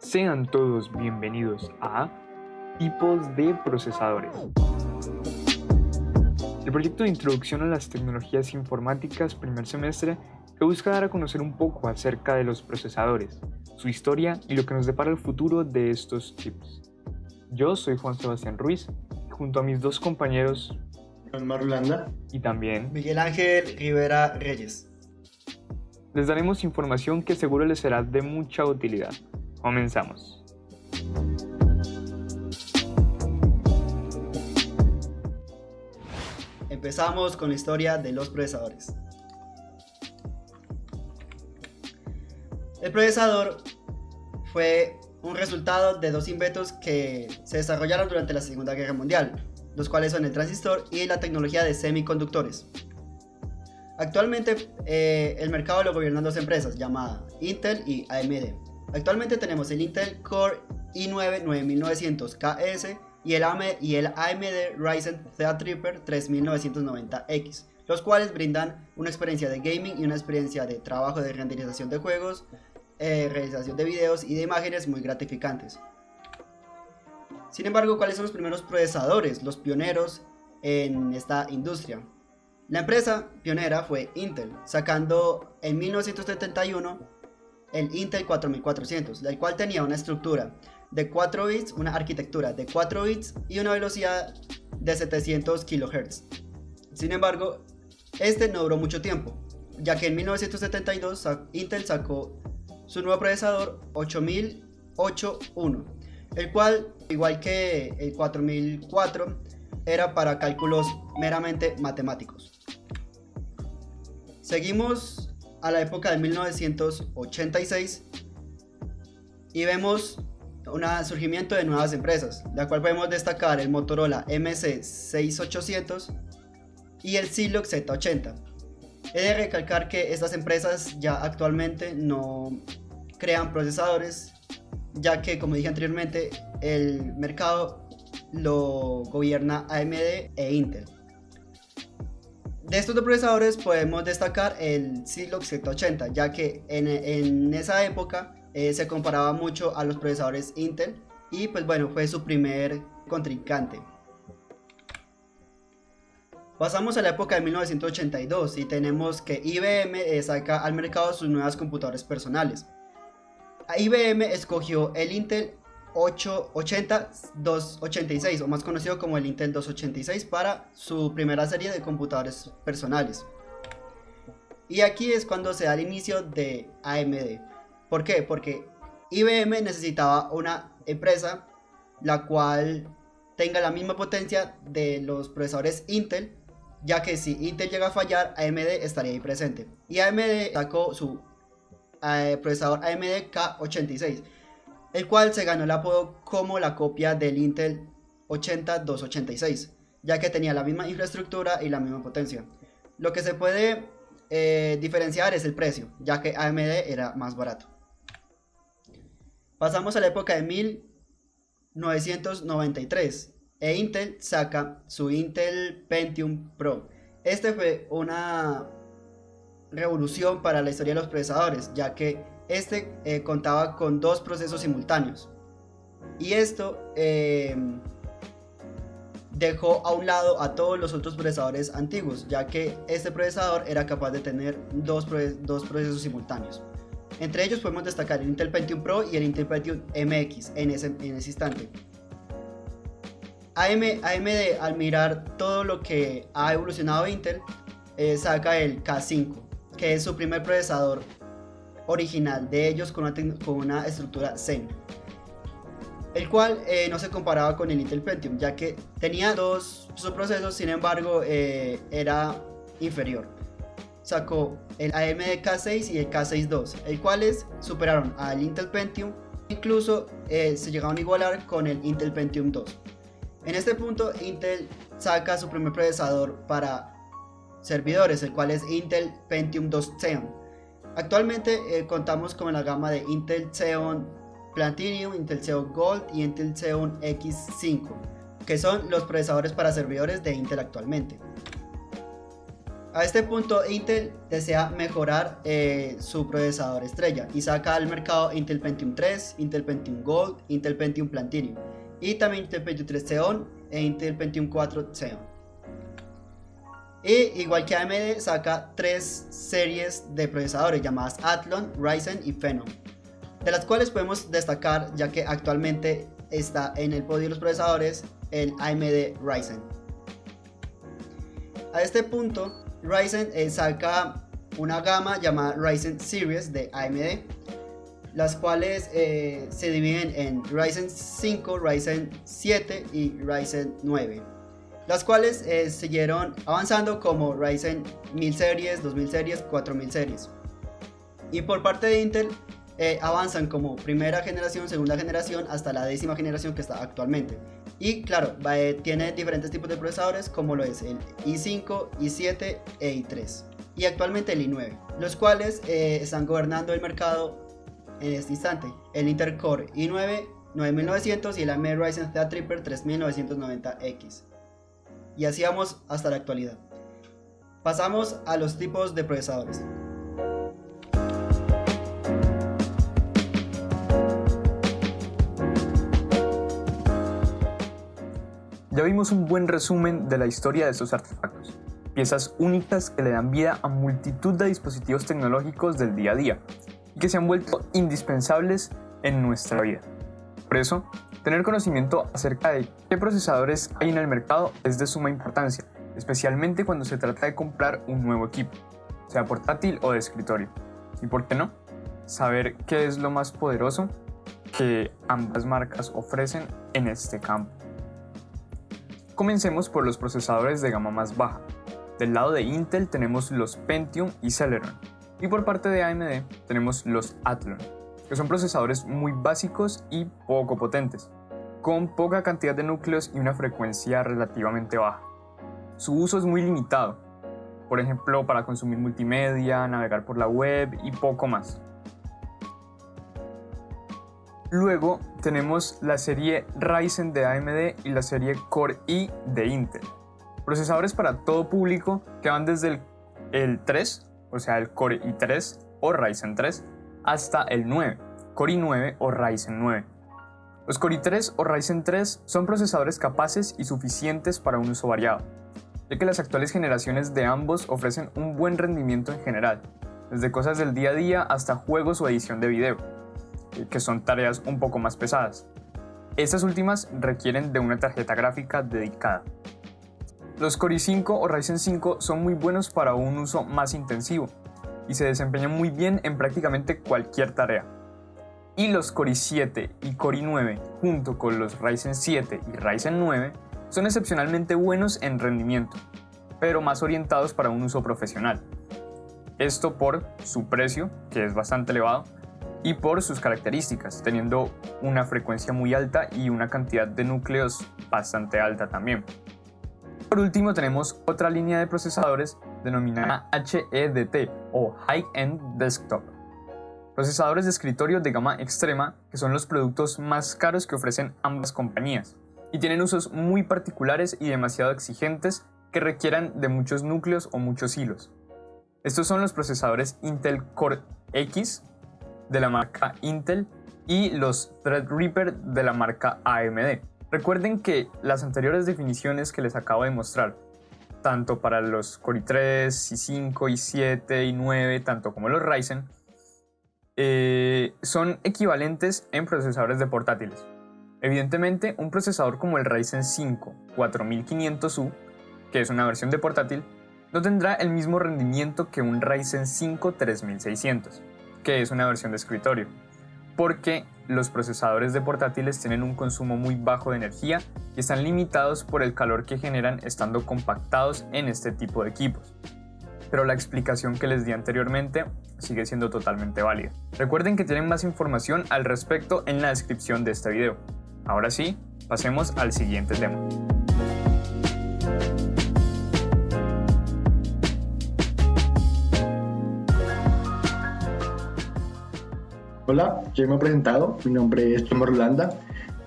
Sean todos bienvenidos a Tipos de Procesadores. El proyecto de introducción a las tecnologías informáticas primer semestre que busca dar a conocer un poco acerca de los procesadores, su historia y lo que nos depara el futuro de estos chips. Yo soy Juan Sebastián Ruiz y junto a mis dos compañeros Marulanda y también Miguel Ángel Rivera Reyes. les daremos información que seguro les será de mucha utilidad. Comenzamos. Empezamos con la historia de los procesadores. El procesador fue un resultado de dos inventos que se desarrollaron durante la Segunda Guerra Mundial, los cuales son el transistor y la tecnología de semiconductores. Actualmente el mercado lo gobiernan dos empresas llamadas Intel y AMD. Actualmente tenemos el Intel Core i9 9900KS y el AMD Ryzen Threadripper 3990X, los cuales brindan una experiencia de gaming y una experiencia de trabajo de renderización de juegos, realización de videos y de imágenes muy gratificantes. Sin embargo, ¿cuáles son los primeros procesadores, los pioneros en esta industria? La empresa pionera fue Intel, sacando en 1971 el Intel 4400, el cual tenía una estructura de 4 bits, una arquitectura de 4 bits y una velocidad de 700 kHz. Sin embargo, este no duró mucho tiempo, ya que en 1972 Intel sacó su nuevo procesador 8008-1, el cual, igual que el 4004, era para cálculos meramente matemáticos. Seguimos a la época de 1986 y vemos un surgimiento de nuevas empresas, la cual podemos destacar el Motorola MC6800 y el Zilog Z80. He de recalcar que estas empresas ya actualmente no crean procesadores, ya que, como dije anteriormente, el mercado lo gobierna AMD e Intel. De estos dos procesadores podemos destacar el Zilog Z80, ya que en esa época se comparaba mucho a los procesadores Intel y pues bueno, fue su primer contrincante. Pasamos a la época de 1982 y tenemos que IBM saca al mercado sus nuevas computadoras personales. IBM escogió el Intel 880-286, o más conocido como el Intel 286, para su primera serie de computadores personales. Y aquí es cuando se da el inicio de AMD. ¿Por qué? Porque IBM necesitaba una empresa la cual tenga la misma potencia de los procesadores Intel, ya que si Intel llega a fallar, AMD estaría ahí presente. Y AMD sacó su procesador AMD K86, el cual se ganó el apodo como la copia del Intel 80-286, ya que tenía la misma infraestructura y la misma potencia. Lo que se puede diferenciar es el precio, ya que AMD era más barato. Pasamos a la época de 1993 e Intel saca su Intel Pentium Pro. Este fue una revolución para la historia de los procesadores, ya que contaba con dos procesos simultáneos, y esto dejó a un lado a todos los otros procesadores antiguos, ya que este procesador era capaz de tener dos procesos simultáneos. Entre ellos podemos destacar el Intel Pentium Pro y el Intel Pentium MX en ese instante. AMD, al mirar todo lo que ha evolucionado Intel, saca el K5, que es su primer procesador original de ellos con una estructura Zen, el cual no se comparaba con el Intel Pentium, ya que tenía dos subprocesos, sin embargo era inferior. Sacó el AMD K6 y el K6-2, el cuales superaron al Intel Pentium, incluso se llegaron a igualar con el Intel Pentium 2. En este punto Intel saca su primer procesador para servidores, el cual es Intel Pentium 2 Xeon. Actualmente contamos con la gama de Intel Xeon Platinum, Intel Xeon Gold y Intel Xeon X5, que son los procesadores para servidores de Intel actualmente. A este punto Intel desea mejorar su procesador estrella y saca al mercado Intel Pentium 3, Intel Pentium Gold, Intel Pentium Platinum y también Intel Pentium 3 Xeon e Intel Pentium 4 Xeon. Y igual que AMD saca 3 series de procesadores llamadas Athlon, Ryzen y Phenom, de las cuales podemos destacar, ya que actualmente está en el podio de los procesadores, el AMD Ryzen. A este punto Ryzen saca una gama llamada Ryzen Series de AMD, las cuales se dividen en Ryzen 5, Ryzen 7 y Ryzen 9, las cuales siguieron avanzando como Ryzen 1000 series, 2000 series, 4000 series. Y por parte de Intel avanzan como primera generación, segunda generación hasta la 10ª generación que está actualmente. Y claro, tiene diferentes tipos de procesadores como lo es el i5, i7 e i3 y actualmente el i9, los cuales están gobernando el mercado en este instante. El Intel Core i9 9900 y el AMD Ryzen Threadripper 3990X. Y así vamos hasta la actualidad. Pasamos a los tipos de procesadores. Ya vimos un buen resumen de la historia de estos artefactos, piezas únicas que le dan vida a multitud de dispositivos tecnológicos del día a día y que se han vuelto indispensables en nuestra vida. Por eso, tener conocimiento acerca de qué procesadores hay en el mercado es de suma importancia, especialmente cuando se trata de comprar un nuevo equipo, sea portátil o de escritorio. Y por qué no, saber qué es lo más poderoso que ambas marcas ofrecen en este campo. Comencemos por los procesadores de gama más baja. Del lado de Intel tenemos los Pentium y Celeron, y por parte de AMD tenemos los Athlon, que son procesadores muy básicos y poco potentes, con poca cantidad de núcleos y una frecuencia relativamente baja. Su uso es muy limitado, por ejemplo para consumir multimedia, navegar por la web y poco más. Luego tenemos la serie Ryzen de AMD y la serie Core i de Intel, procesadores para todo público que van desde el 3, o sea el Core i3 o Ryzen 3, hasta el 9, Core i9 o Ryzen 9. Los Core i3 o Ryzen 3 son procesadores capaces y suficientes para un uso variado, ya que las actuales generaciones de ambos ofrecen un buen rendimiento en general, desde cosas del día a día hasta juegos o edición de video, que son tareas un poco más pesadas. Estas últimas requieren de una tarjeta gráfica dedicada. Los Core i5 o Ryzen 5 son muy buenos para un uso más intensivo y se desempeñan muy bien en prácticamente cualquier tarea. Y los Core i7 y Core i9 junto con los Ryzen 7 y Ryzen 9 son excepcionalmente buenos en rendimiento, pero más orientados para un uso profesional. Esto por su precio, que es bastante elevado, y por sus características, teniendo una frecuencia muy alta y una cantidad de núcleos bastante alta también. Por último tenemos otra línea de procesadores denominada HEDT o High End Desktop. Procesadores de escritorio de gama extrema que son los productos más caros que ofrecen ambas compañías y tienen usos muy particulares y demasiado exigentes que requieran de muchos núcleos o muchos hilos. Estos son los procesadores Intel Core X de la marca Intel y los Threadripper de la marca AMD. Recuerden que las anteriores definiciones que les acabo de mostrar, tanto para los Core i3, i5, i7, i9, tanto como los Ryzen, son equivalentes en procesadores de portátiles. Evidentemente, un procesador como el Ryzen 5 4500U, que es una versión de portátil, no tendrá el mismo rendimiento que un Ryzen 5 3600, que es una versión de escritorio, porque los procesadores de portátiles tienen un consumo muy bajo de energía y están limitados por el calor que generan estando compactados en este tipo de equipos. Pero la explicación que les di anteriormente sigue siendo totalmente válida. Recuerden que tienen más información al respecto en la descripción de este video. Ahora sí, pasemos al siguiente tema. Hola, yo me he presentado, mi nombre es Tomo Rolanda.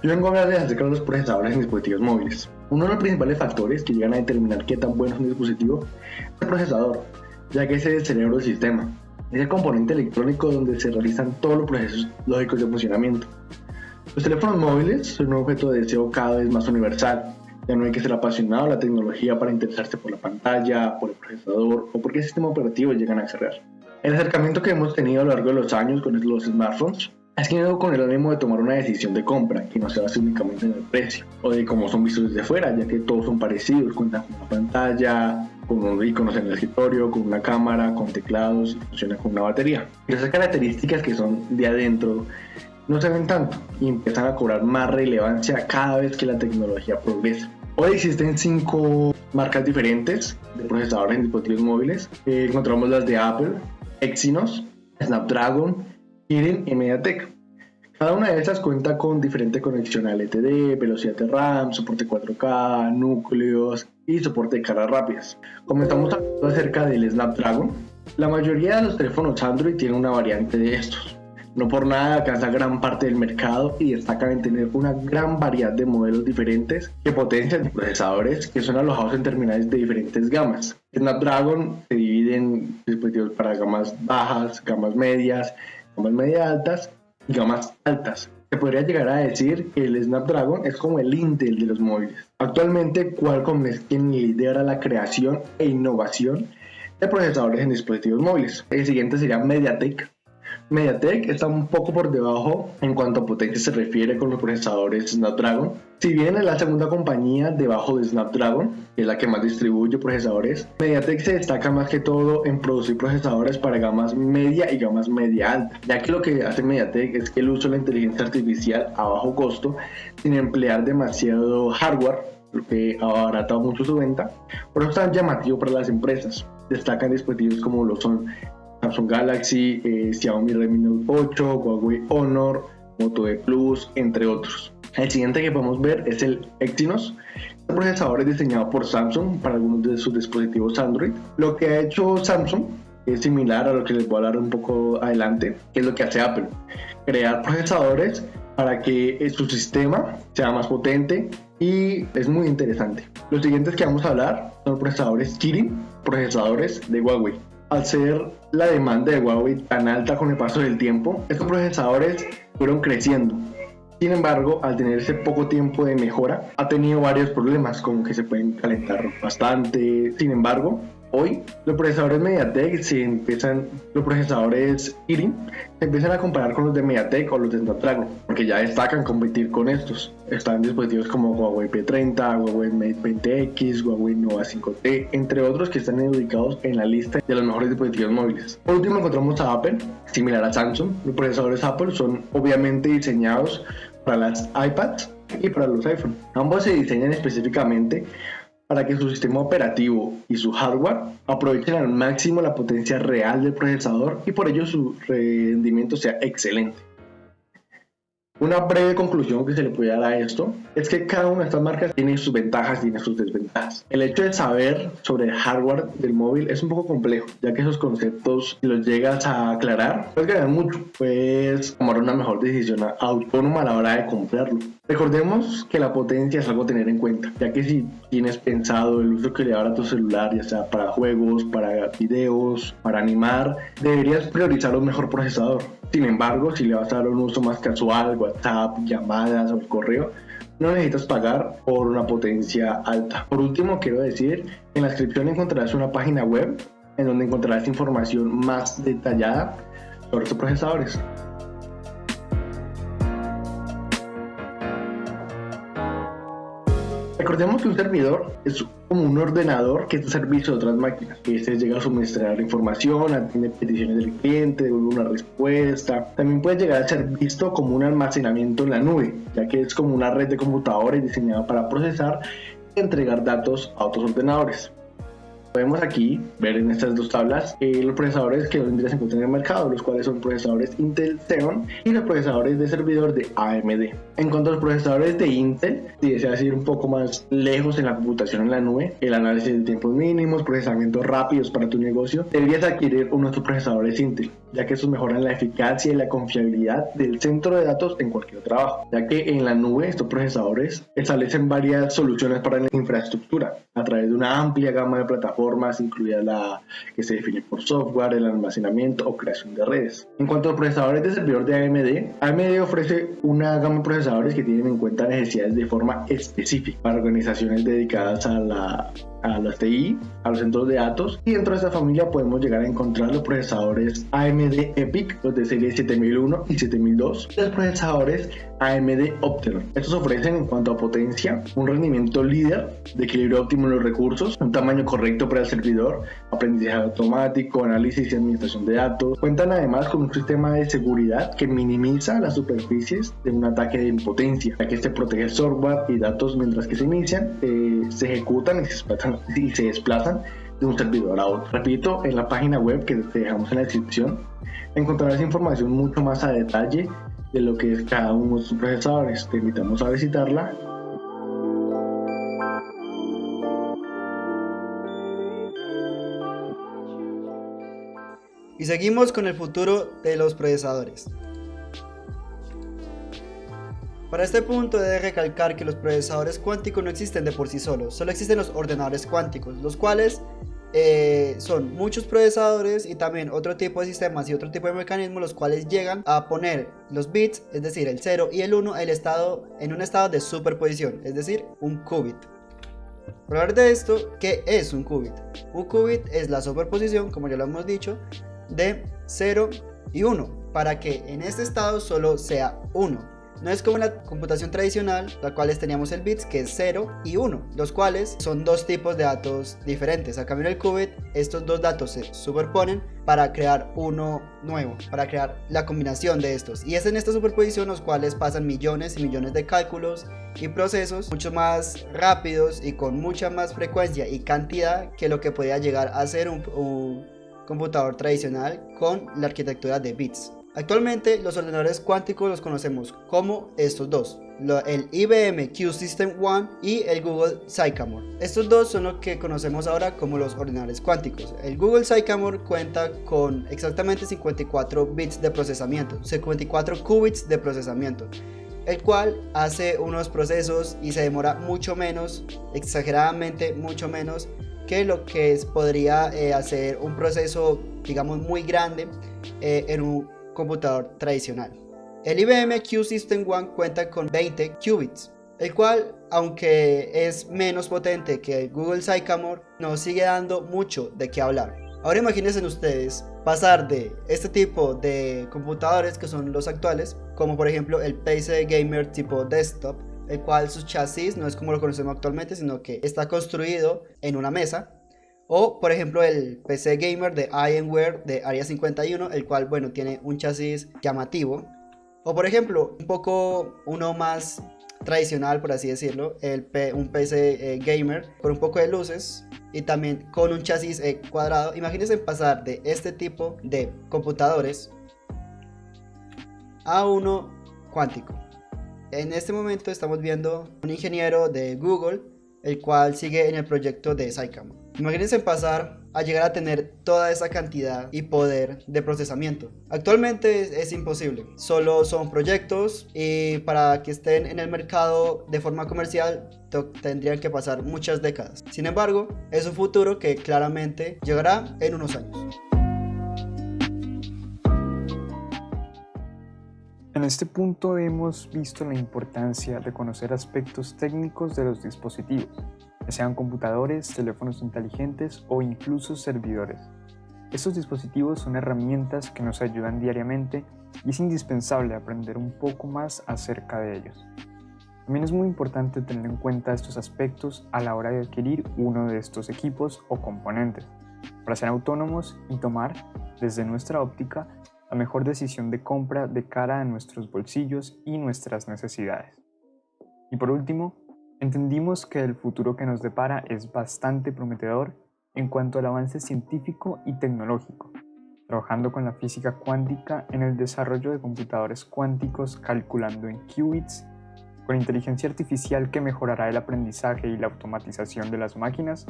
Yo vengo a hablarles acerca de los procesadores en dispositivos móviles. Uno de los principales factores que llegan a determinar qué tan bueno es un dispositivo es el procesador, ya que ese es el cerebro del sistema. Es el componente electrónico donde se realizan todos los procesos lógicos de funcionamiento. Los teléfonos móviles son un objeto de deseo cada vez más universal. Ya no hay que ser apasionado de la tecnología para interesarse por la pantalla, por el procesador o por qué sistema operativo llegan a cargar. El acercamiento que hemos tenido a lo largo de los años con los smartphones es que no con el ánimo de tomar una decisión de compra que no se base únicamente en el precio o de cómo son vistos desde fuera, ya que todos son parecidos, cuentan con una pantalla, con unos iconos en el escritorio, con una cámara, con teclados y funciona con una batería. Pero esas características que son de adentro no se ven tanto y empiezan a cobrar más relevancia cada vez que la tecnología progresa. Hoy existen 5 marcas diferentes de procesadores en dispositivos móviles. Encontramos las de Apple, Exynos, Snapdragon, Kirin y MediaTek. Cada una de estas cuenta con diferente conexión a LTD, velocidad de RAM, soporte 4K, núcleos y soporte de cargas rápidas. Comenzamos hablando acerca del Snapdragon. La mayoría de los teléfonos Android tienen una variante de estos. No por nada alcanza gran parte del mercado y destacan en tener una gran variedad de modelos diferentes que potencian procesadores que son alojados en terminales de diferentes gamas. Snapdragon se divide en dispositivos para gamas bajas, gamas media altas y gamas altas. Se podría llegar a decir que el Snapdragon es como el Intel de los móviles. Actualmente Qualcomm es quien lidera la creación e innovación de procesadores en dispositivos móviles. El siguiente sería MediaTek. MediaTek está un poco por debajo en cuanto a potencia se refiere con los procesadores Snapdragon. Si bien es la segunda compañía debajo de Snapdragon, que es la que más distribuye procesadores, MediaTek se destaca más que todo en producir procesadores para gamas media y gamas media alta, ya que lo que hace MediaTek es que el uso de la inteligencia artificial a bajo costo, sin emplear demasiado hardware, lo que abarata mucho su venta, por eso es tan llamativo para las empresas. Destacan dispositivos como lo son Samsung Galaxy, Xiaomi Redmi Note 8, Huawei Honor, Moto E Plus, entre otros. El siguiente que podemos ver es el Exynos. Este procesador es diseñado por Samsung para algunos de sus dispositivos Android. Lo que ha hecho Samsung es similar a lo que les voy a hablar un poco adelante, que es lo que hace Apple. Crear procesadores para que su sistema sea más potente y es muy interesante. Los siguientes que vamos a hablar son procesadores Kirin, procesadores de Huawei. Al ser la demanda de Huawei tan alta con el paso del tiempo, estos procesadores fueron creciendo. Sin embargo, al tener ese poco tiempo de mejora, ha tenido varios problemas, como que se pueden calentar bastante. Sin embargo, hoy los procesadores MediaTek los procesadores Kirin se empiezan a comparar con los de MediaTek o los de Snapdragon, porque ya destacan competir con estos. Están dispositivos como Huawei P30, Huawei Mate 20X, Huawei Nova 5T, entre otros que están ubicados en la lista de los mejores dispositivos móviles. Por último encontramos a Apple, similar a Samsung. Los procesadores Apple son obviamente diseñados para las iPads y para los iPhone. Ambos se diseñan específicamente para que su sistema operativo y su hardware aprovechen al máximo la potencia real del procesador y por ello su rendimiento sea excelente. Una breve conclusión que se le puede dar a esto es que cada una de estas marcas tiene sus ventajas y tiene sus desventajas. El hecho de saber sobre el hardware del móvil es un poco complejo, ya que esos conceptos, si los llegas a aclarar, puedes ganar mucho, puedes tomar una mejor decisión autónoma a la hora de comprarlo. Recordemos que la potencia es algo a tener en cuenta, ya que si tienes pensado el uso que le dará a tu celular, ya sea para juegos, para videos, para animar, deberías priorizar un mejor procesador. Sin embargo, si le vas a dar un uso más casual, WhatsApp, llamadas o el correo, no necesitas pagar por una potencia alta. Por último, quiero decir, en la descripción encontrarás una página web en donde encontrarás información más detallada sobre estos procesadores. Recordemos que un servidor es como un ordenador que es un servicio de otras máquinas, que se llega a suministrar información, atiende peticiones del cliente, devuelve una respuesta. También puede llegar a ser visto como un almacenamiento en la nube, ya que es como una red de computadores diseñada para procesar y entregar datos a otros ordenadores. Podemos aquí ver en estas dos tablas los procesadores que hoy en día se encuentran en el mercado, los cuales son procesadores Intel Xeon y los procesadores de servidor de AMD. En cuanto a los procesadores de Intel, si deseas ir un poco más lejos en la computación en la nube, el análisis de tiempos mínimos, procesamientos rápidos para tu negocio, deberías adquirir uno de estos procesadores Intel, ya que estos mejoran la eficacia y la confiabilidad del centro de datos en cualquier trabajo, ya que en la nube estos procesadores establecen varias soluciones para la infraestructura a través de una amplia gama de plataformas, incluida la que se define por software, el almacenamiento o creación de redes. En cuanto a los procesadores de servidor de AMD ofrece una gama de procesadores que tienen en cuenta necesidades de forma específica para organizaciones dedicadas a las TI, a los centros de datos, y dentro de esta familia podemos llegar a encontrar los procesadores AMD EPYC, los de serie 7001 y 7002, y los procesadores AMD Opteron. Estos ofrecen en cuanto a potencia un rendimiento líder, de equilibrio óptimo en los recursos, un tamaño correcto para el servidor, aprendizaje automático, análisis y administración de datos. Cuentan además con un sistema de seguridad que minimiza las superficies de un ataque de impotencia, ya que este protege el software y datos mientras que se inician, se ejecutan y se desplazan de un servidor a otro. Repito, en la página web que te dejamos en la descripción encontrarás información mucho más a detalle de lo que es cada uno de sus procesadores. Te invitamos a visitarla. Y seguimos con el futuro de los procesadores. Para este punto debe recalcar que los procesadores cuánticos no existen de por sí solos, solo existen los ordenadores cuánticos, los cuales son muchos procesadores y también otro tipo de sistemas y otro tipo de mecanismos, los cuales llegan a poner los bits, es decir, el 0 y el 1, en un estado de superposición, es decir, un qubit. Para hablar de esto, ¿qué es un qubit? Un qubit es la superposición, como ya lo hemos dicho, de 0 y 1, para que en este estado solo sea 1. No es como la computación tradicional, la cual teníamos el bits que es 0 y 1, los cuales son dos tipos de datos diferentes. A cambio en el qubit, estos dos datos se superponen para crear uno nuevo, para crear la combinación de estos. Y es en esta superposición los cuales pasan millones y millones de cálculos y procesos mucho más rápidos y con mucha más frecuencia y cantidad que lo que podía llegar a ser un computador tradicional con la arquitectura de bits. Actualmente los ordenadores cuánticos los conocemos como estos dos, el IBM Q System One y el Google Sycamore. Estos dos son lo que conocemos ahora como los ordenadores cuánticos. El Google Sycamore cuenta con exactamente 54 bits de procesamiento, 54 qubits de procesamiento, el cual hace unos procesos y se demora mucho menos, exageradamente mucho menos, que lo que podría hacer un proceso, digamos, muy grande en un computador tradicional. El IBM Q System One cuenta con 20 qubits, el cual, aunque es menos potente que el Google Sycamore, nos sigue dando mucho de qué hablar. Ahora imagínense ustedes pasar de este tipo de computadores que son los actuales, como por ejemplo el PC Gamer tipo desktop, el cual su chasis no es como lo conocemos actualmente, sino que está construido en una mesa. O por ejemplo el PC Gamer de Alienware de Area 51, el cual bueno tiene un chasis llamativo. O por ejemplo un poco uno más tradicional, por así decirlo, un PC Gamer con un poco de luces y también con un chasis cuadrado. Imagínense pasar de este tipo de computadores a uno cuántico. En este momento estamos viendo un ingeniero de Google, el cual sigue en el proyecto de Sycamore. Imagínense pasar a llegar a tener toda esa cantidad y poder de procesamiento. Actualmente es imposible, solo son proyectos y para que estén en el mercado de forma comercial tendrían que pasar muchas décadas. Sin embargo, es un futuro que claramente llegará en unos años. En este punto hemos visto la importancia de conocer aspectos técnicos de los dispositivos, ya sean computadores, teléfonos inteligentes o incluso servidores. Estos dispositivos son herramientas que nos ayudan diariamente y es indispensable aprender un poco más acerca de ellos. También es muy importante tener en cuenta estos aspectos a la hora de adquirir uno de estos equipos o componentes, para ser autónomos y tomar, desde nuestra óptica, la mejor decisión de compra de cara a nuestros bolsillos y nuestras necesidades. Y por último, entendimos que el futuro que nos depara es bastante prometedor en cuanto al avance científico y tecnológico, trabajando con la física cuántica en el desarrollo de computadores cuánticos calculando en qubits, con inteligencia artificial que mejorará el aprendizaje y la automatización de las máquinas,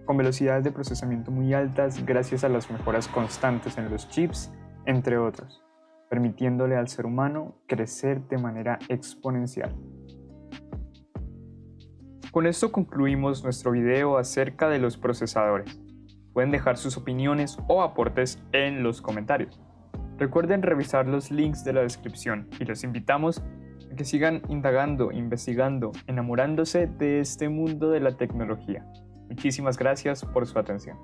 con velocidades de procesamiento muy altas gracias a las mejoras constantes en los chips, entre otros, permitiéndole al ser humano crecer de manera exponencial. Con esto concluimos nuestro video acerca de los procesadores. Pueden dejar sus opiniones o aportes en los comentarios. Recuerden revisar los links de la descripción y los invitamos a que sigan indagando, investigando, enamorándose de este mundo de la tecnología. Muchísimas gracias por su atención.